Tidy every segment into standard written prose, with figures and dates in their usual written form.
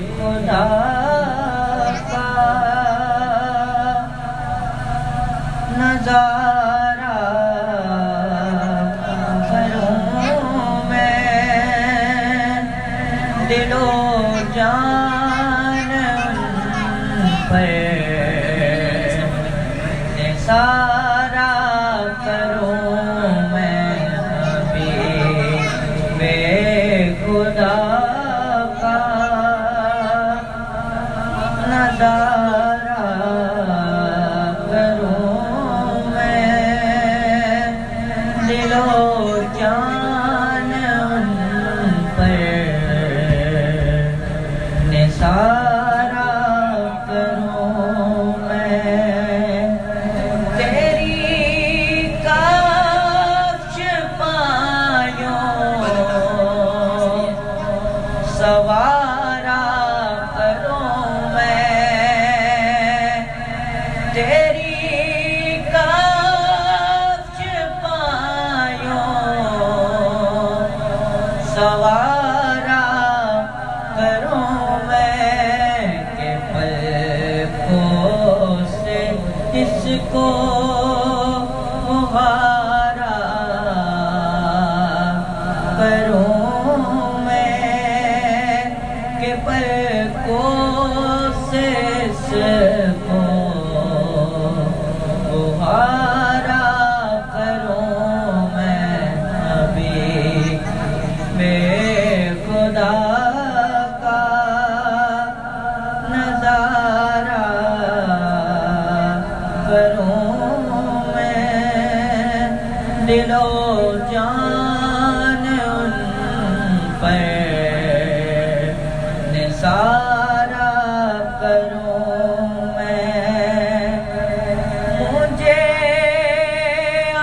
खुदा का नजारा करूं मैं, दिलो जान पर निसारा करूं मैं, हबीबे खुदा का नजारा करूं मैं, दिलो जान पर निसारा करूं मैं। तेरी काश पायों सवारा करूं मैं, तेरी काश पायों सवारा करूं मैं, के पलकों से इसको मुहारा करूं मैं, के पलकों से इसको मुहारा करूं मैं, हबीबे खुदा का नजारा करूं मैं, दिलो जान उन पर निसारा करूं मैं। मुझे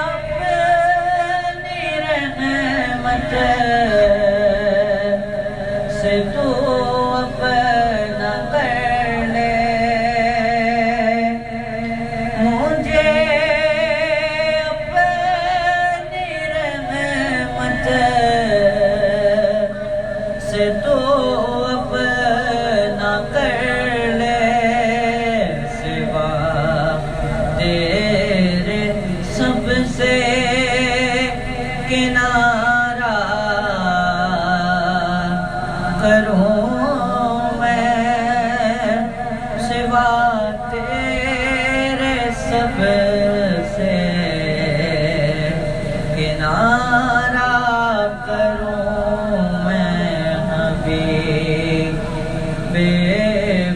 अपनी रहमत से तू अपना कर ले, मुझे अपनी रहमत से तू अपना कर ले, सिवा तेरे सबसे किनारा करूं मैं, सिवा तेरे सबसे किनारा करूं मैं, हबीबे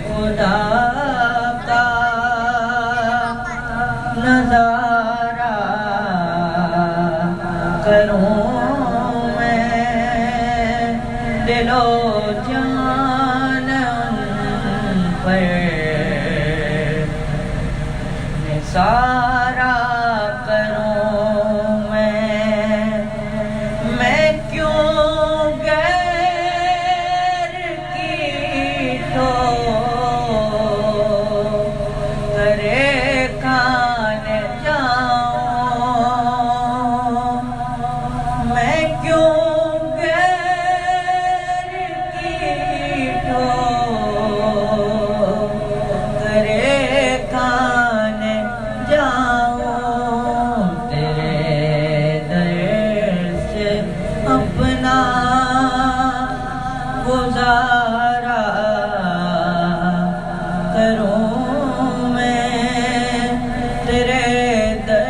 खुदा का नजारा करूं मैं, दिलो जान उन पर निसारा करूं मैं क्यों गैर की करे खाने जाऊं, मैं क्यों गैर की करे खाने जाऊं, तेरे दर से अपना गुजारा करूं मैं, तेरे दर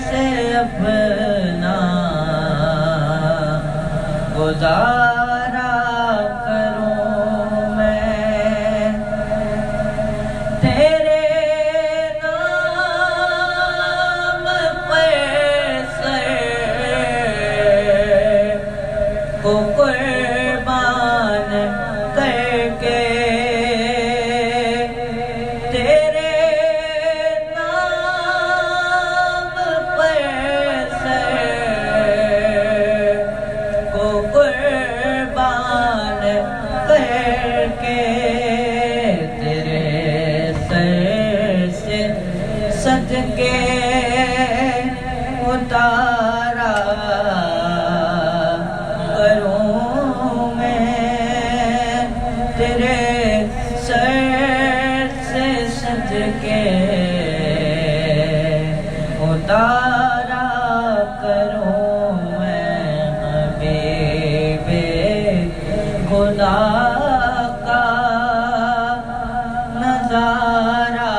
से अपना गुजारा करूं मैं। तेरे नाम पर सर को कुर्बान करके, तेरे नाम पर सर को कुर्बान करके, तेरे सर से सदके उतारा करूं मैं, निसारा करूं मैं हबीबे खुदा का नजारा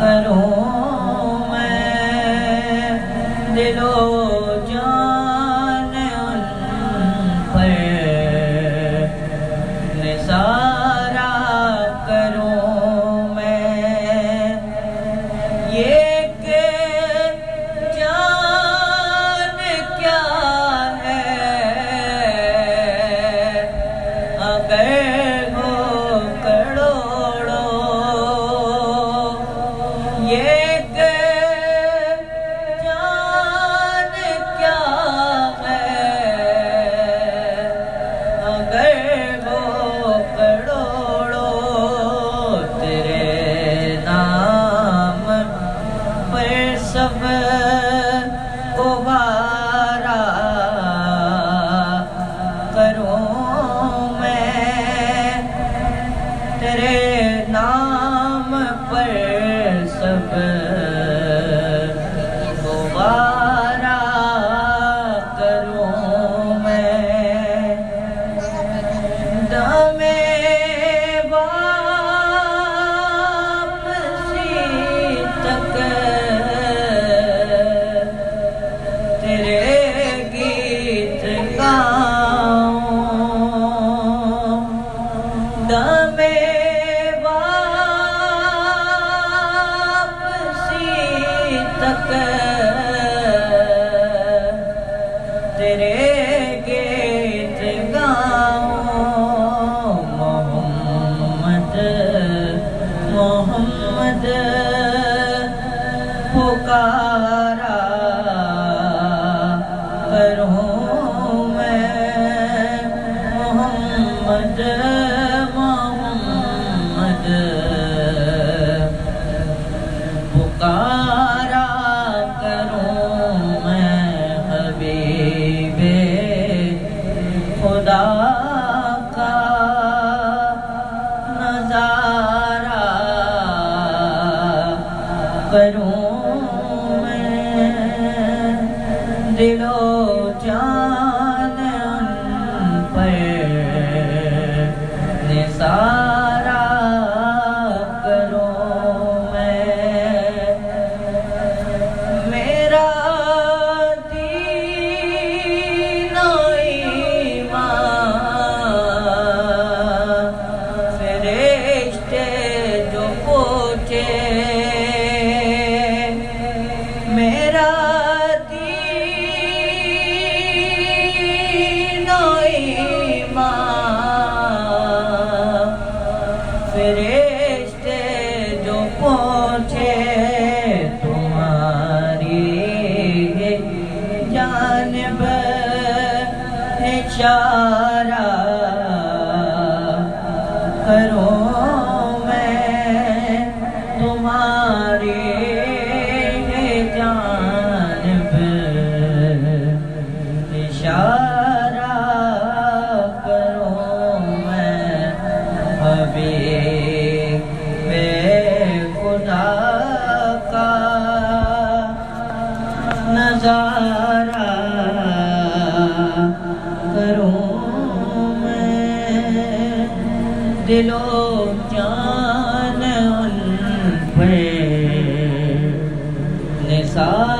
करूं मैं दिलो जान उन पर निसारा करूं मैं ये के जान क्या है अगर हो करोड़ों ये के जान क्या है अगर हो करोड़ों तेरे नाम पर सब गुबारा करूं मैं तेरे नाम पर सब गुबारा करूं मैं दमे वापसी तक तेरे गीत गाऊं दमे वापसी तक तेरे गीत गाऊं मोहम्मद मोहम्मद पुकारा करूं मैं मोहम्मद मोहम्मद पुकारा करूं मैं हबीबे खुदा का नजारा करूं मैं दिलो जान उन पर निसारा करूं मैं मेरा दीन और ईमान फरिश्ते जो पूछे मेरा दीन और ईमान फरिश्ते जो पूछे तुम्हारी जानिब इशारा करूं मैं तुम्हारी जानिब इशारा करूं मैं हबीबे खुदा का नजारा करूं मैं दिलो जान उन पे निसारा